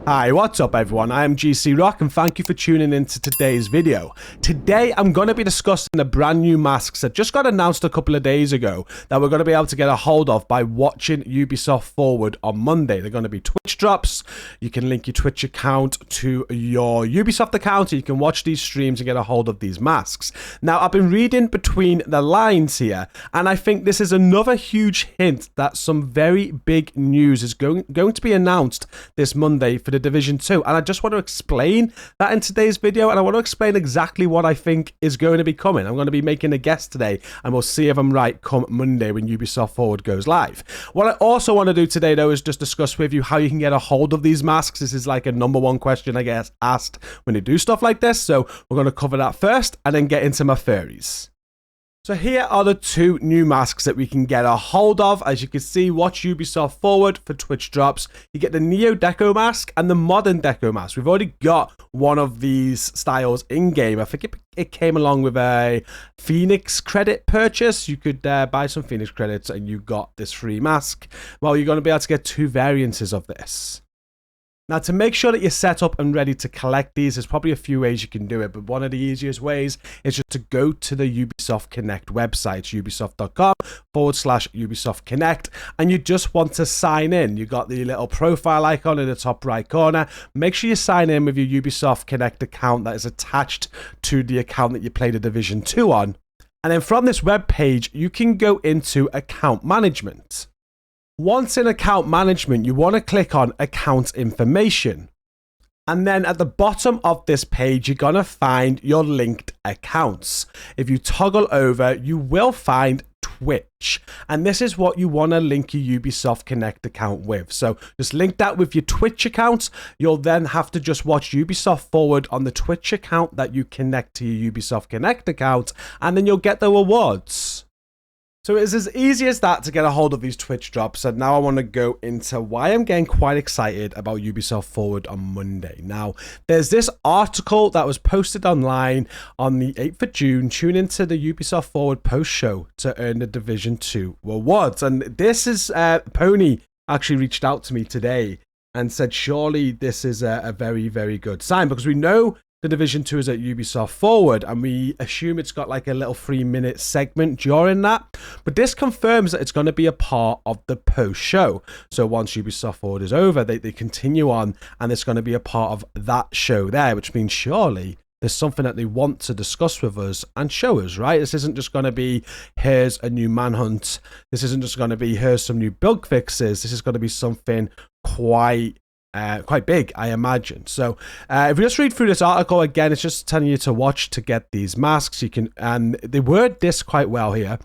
Hi, what's up everyone? I am GCROCK and thank you for tuning in to today's video. Today I'm going to be discussing the brand new masks that just got announced a couple of days ago that we're going to be able to get a hold of by watching Ubisoft Forward on Monday. They're going to be Twitch drops. You can link your Twitch account to your Ubisoft account and you can watch these streams and get a hold of these masks. Now I've been reading between the lines here and I think this is another huge hint that some very big news is going to be announced this Monday for the Division 2, and I just want to explain that in today's video, and I want to explain exactly what I think is going to be coming. I'm going to be making a guess today, and we'll see if I'm right come Monday when Ubisoft Forward goes live. What I also want to do today, though, is just discuss with you how you can get a hold of these masks. This is like a #1 question I get asked when you do stuff like this, so we're going to cover that first, and then get into my theories. So here are the two new masks that we can get a hold of. As you can see, watch Ubisoft Forward for Twitch drops. You get the Neo Deco mask and the Modern Deco mask. We've already got one of these styles in-game. I think it came along with a Phoenix credit purchase. You could buy some Phoenix credits and you got this free mask. Well, you're going to be able to get two variances of this. Now, to make sure that you're set up and ready to collect these, there's probably a few ways you can do it, but one of the easiest ways is just to go to the Ubisoft Connect website, ubisoft.com/Ubisoft Connect, and you just want to sign in. You've got the little profile icon in the top right corner. Make sure you sign in with your Ubisoft Connect account that is attached to the account that you play the Division 2 on. And then from this web page, you can go into account management. Once in account management, you want to click on account information. And then at the bottom of this page, you're going to find your linked accounts. If you toggle over, you will find Twitch. And this is what you want to link your Ubisoft Connect account with. So just link that with your Twitch account. You'll then have to just watch Ubisoft Forward on the Twitch account that you connect to your Ubisoft Connect account. And then you'll get the rewards. So it's as easy as that to get a hold of these Twitch drops, and now I want to go into why I'm getting quite excited about Ubisoft Forward on Monday. Now, there's this article that was posted online on the 8th of June. Tune into the Ubisoft Forward post show to earn the Division 2 rewards. And this is, Pony actually reached out to me today and said, surely this is a very, very good sign, because we know the Division 2 is at Ubisoft Forward, and we assume it's got like a little 3-minute segment during that. But this confirms that it's going to be a part of the post-show. So once Ubisoft Forward is over, they continue on, and it's going to be a part of that show there, which means surely there's something that they want to discuss with us and show us, right? This isn't just going to be, here's a new manhunt. This isn't just going to be, here's some new bug fixes. This is going to be something quite big, I imagine. So if you just read through this article again, it's just telling you to watch to get these masks. You can, and they word this quite well here.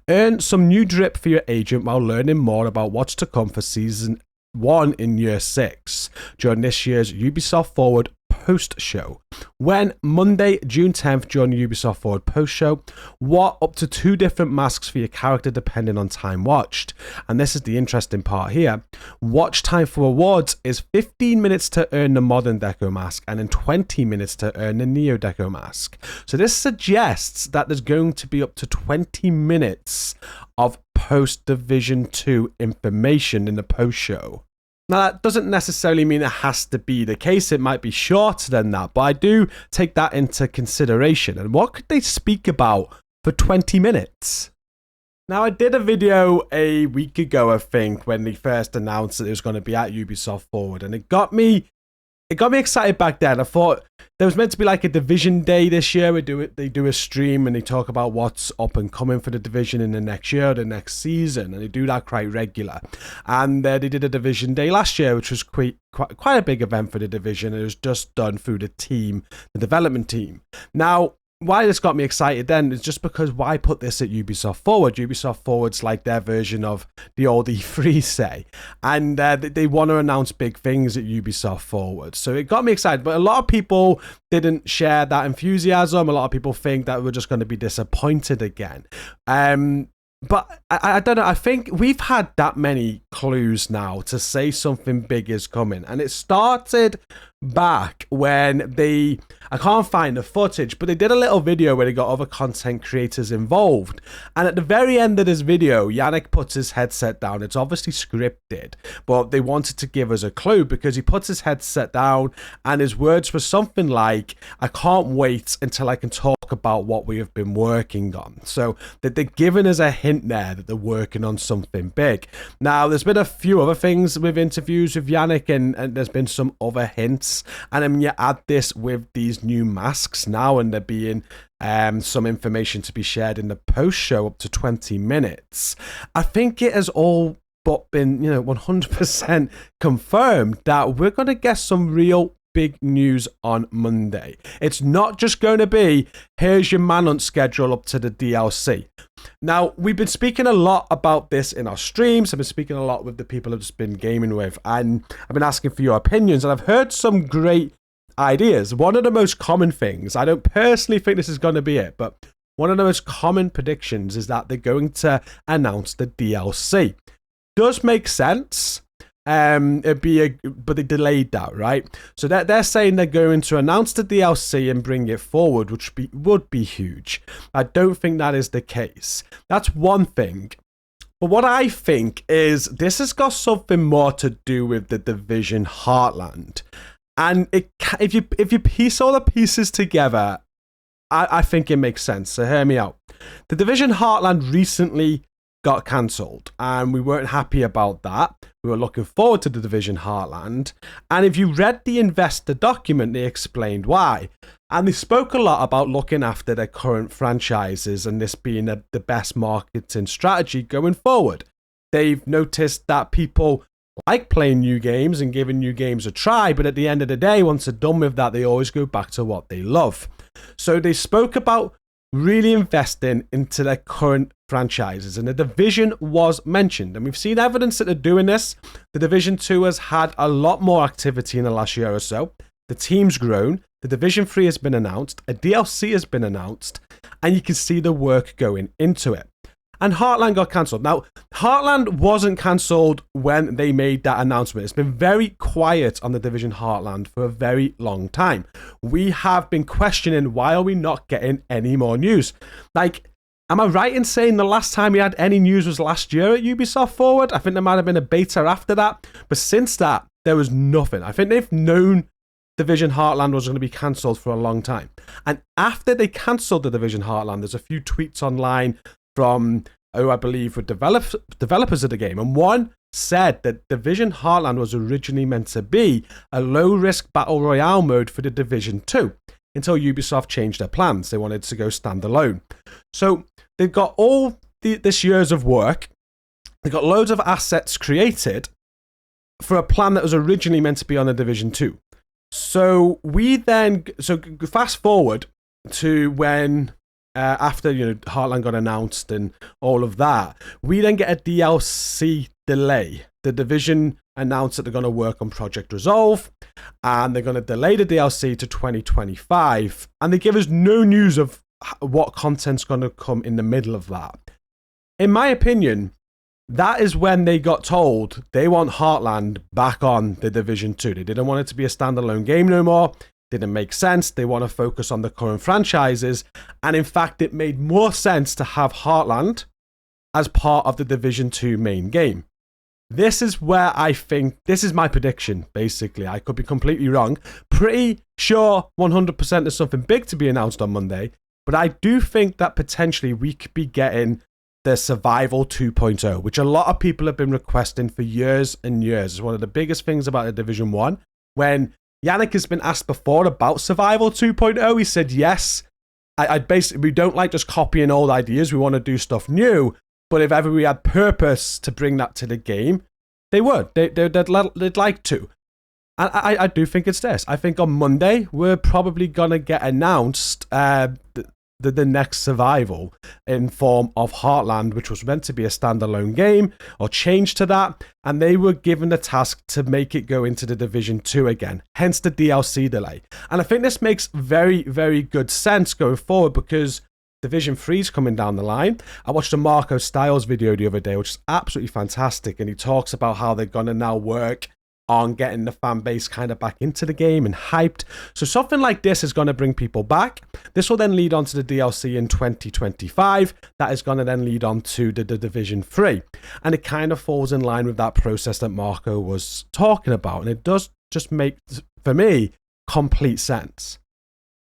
Earn some new drip for your agent while learning more about what's to come for Season 1 in Year 6 during this year's Ubisoft Forward post show. When Monday, June 10th, during the Ubisoft Forward post show, what up to 2 different masks for your character depending on time watched. And this is the interesting part here. Watch time for awards is 15 minutes to earn the Modern Deco mask and then 20 minutes to earn the Neo Deco mask. So this suggests that there's going to be up to 20 minutes of post Division 2 information in the post show. Now, that doesn't necessarily mean it has to be the case. It might be shorter than that, but I do take that into consideration. And what could they speak about for 20 minutes? Now, I did a video a week ago, I think, when they first announced that it was going to be at Ubisoft Forward, and it got me excited back then. I thought there was meant to be like a Division Day this year. They do a stream and they talk about what's up and coming for the Division in the next year, the next season, and they do that quite regular. And they did a Division Day last year, which was quite a big event for the Division. It was just done through the development team. Now, why this got me excited then is just because why put this at Ubisoft Forward? Ubisoft Forward's like their version of the old E3, say. And they want to announce big things at Ubisoft Forward. So it got me excited. But a lot of people didn't share that enthusiasm. A lot of people think that we're just going to be disappointed again. But I don't know. I think we've had that many clues now to say something big is coming. And it started back when I can't find the footage, but they did a little video where they got other content creators involved. And at the very end of this video, Yannick puts his headset down. It's obviously scripted, but they wanted to give us a clue because he puts his headset down and his words were something like, "I can't wait until I can talk about what we have been working on." So that they're giving us a hint there that they're working on something big. Now, there's been a few other things with interviews with Yannick, and there's been some other hints. And then you add this with these new masks now, and there being some information to be shared in the post show up to 20 minutes. I think it has all but been, 100% confirmed that we're going to get some real big news on Monday. It's not just going to be, here's your Manhunt schedule up to the DLC. Now, we've been speaking a lot about this in our streams. I've been speaking a lot with the people I've just been gaming with, and I've been asking for your opinions, and I've heard some great ideas. One of the most common things, I don't personally think this is going to be it, but one of the most common predictions is that they're going to announce the DLC. Does make sense. But they delayed that, right? So they're saying they're going to announce the DLC and bring it forward, which would be huge. I don't think that is the case. That's one thing. But what I think is this has got something more to do with the Division Heartland. And if you piece all the pieces together, I think it makes sense. So hear me out. The Division Heartland recently got cancelled, and we weren't happy about that. We were looking forward to the Division Heartland, and if you read the investor document, they explained why. And they spoke a lot about looking after their current franchises and this being the best marketing strategy going forward. They've noticed that people like playing new games and giving new games a try, but at the end of the day, once they're done with that, they always go back to what they love. So they spoke about really investing into their current franchises, and the Division was mentioned, and we've seen evidence that they're doing this. The Division 2 has had a lot more activity in the last year or so. The team's grown. The Division 3 has been announced. A DLC has been announced, and you can see the work going into it. And Heartland got cancelled. Now, Heartland wasn't cancelled when they made that announcement. It's been very quiet on the Division Heartland for a very long time. We have been questioning, why are we not getting any more news? Like, am I right in saying the last time we had any news was last year at Ubisoft Forward? I think there might have been a beta after that. But since that, there was nothing. I think they've known Division Heartland was going to be cancelled for a long time. And after they cancelled the Division Heartland, there's a few tweets online from, I believe, were developers of the game. And one said that Division Heartland was originally meant to be a low-risk battle royale mode for the Division 2 until Ubisoft changed their plans. They wanted to go standalone. So they've got all this years of work. They've got loads of assets created for a plan that was originally meant to be on the Division 2. So fast forward to when after Heartland got announced and all of that, we then get a DLC delay. The Division announced that they're going to work on Project Resolve, and they're going to delay the DLC to 2025, and they give us no news of what content's going to come in the middle of that. In my opinion, that is when they got told they want Heartland back on the Division 2. They didn't want it to be a standalone game no more. Didn't make sense. They want to focus on the current franchises. And in fact, it made more sense to have Heartland as part of the Division 2 main game. This is where I think, this is my prediction, basically. I could be completely wrong. Pretty sure 100% there's something big to be announced on Monday. But I do think that potentially we could be getting the Survival 2.0, which a lot of people have been requesting for years and years. It's one of the biggest things about the Division 1. When Yannick has been asked before about Survival 2.0, he said, yes, we don't like just copying old ideas. We want to do stuff new. But if ever we had purpose to bring that to the game, they would. They'd like to. And I do think it's this. I think on Monday, we're probably going to get announced the next Survival in form of Heartland, which was meant to be a standalone game or change to that. And they were given the task to make it go into the Division 2 again, hence the DLC delay. And I think this makes very, very good sense going forward because Division 3 is coming down the line. I watched a Marco Styles video the other day, which is absolutely fantastic. And he talks about how they're going to now work on getting the fan base kind of back into the game and hyped. So something like this is going to bring people back. This will then lead on to the DLC in 2025. That is going to then lead on to the Division 3. And it kind of falls in line with that process that Marco was talking about. And it does just make, for me, complete sense.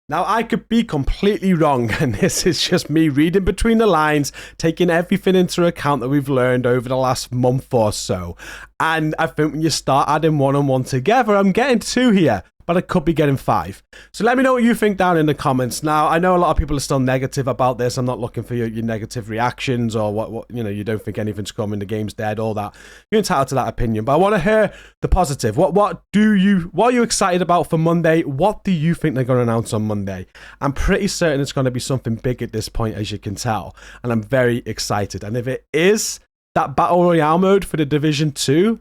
Now, I could be completely wrong, and this is just me reading between the lines, taking everything into account that we've learned over the last month or so. And I think when you start adding one and one together, I'm getting 2 here, but I could be getting 5. So let me know what you think down in the comments. Now, I know a lot of people are still negative about this. I'm not looking for your negative reactions or what you know, you don't think anything's coming, the game's dead, all that. You're entitled to that opinion, but I want to hear the positive. What are you excited about for Monday? What do you think they're going to announce on Monday? I'm pretty certain it's going to be something big at this point, as you can tell, and I'm very excited. And if it is that Battle Royale mode for the Division 2,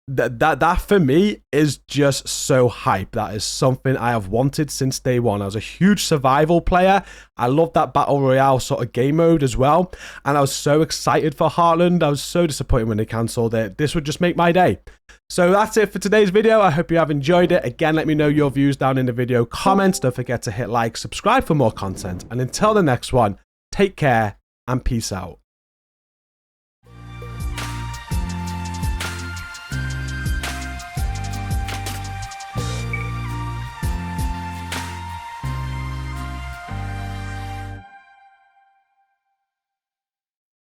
that for me is just so hype. That is something I have wanted since day one. I was a huge survival player. I love that Battle Royale sort of game mode as well. And I was so excited for Heartland. I was so disappointed when they cancelled it. This would just make my day. So that's it for today's video. I hope you have enjoyed it. Again, let me know your views down in the video comments. Don't forget to hit like, subscribe for more content. And until the next one, take care and peace out.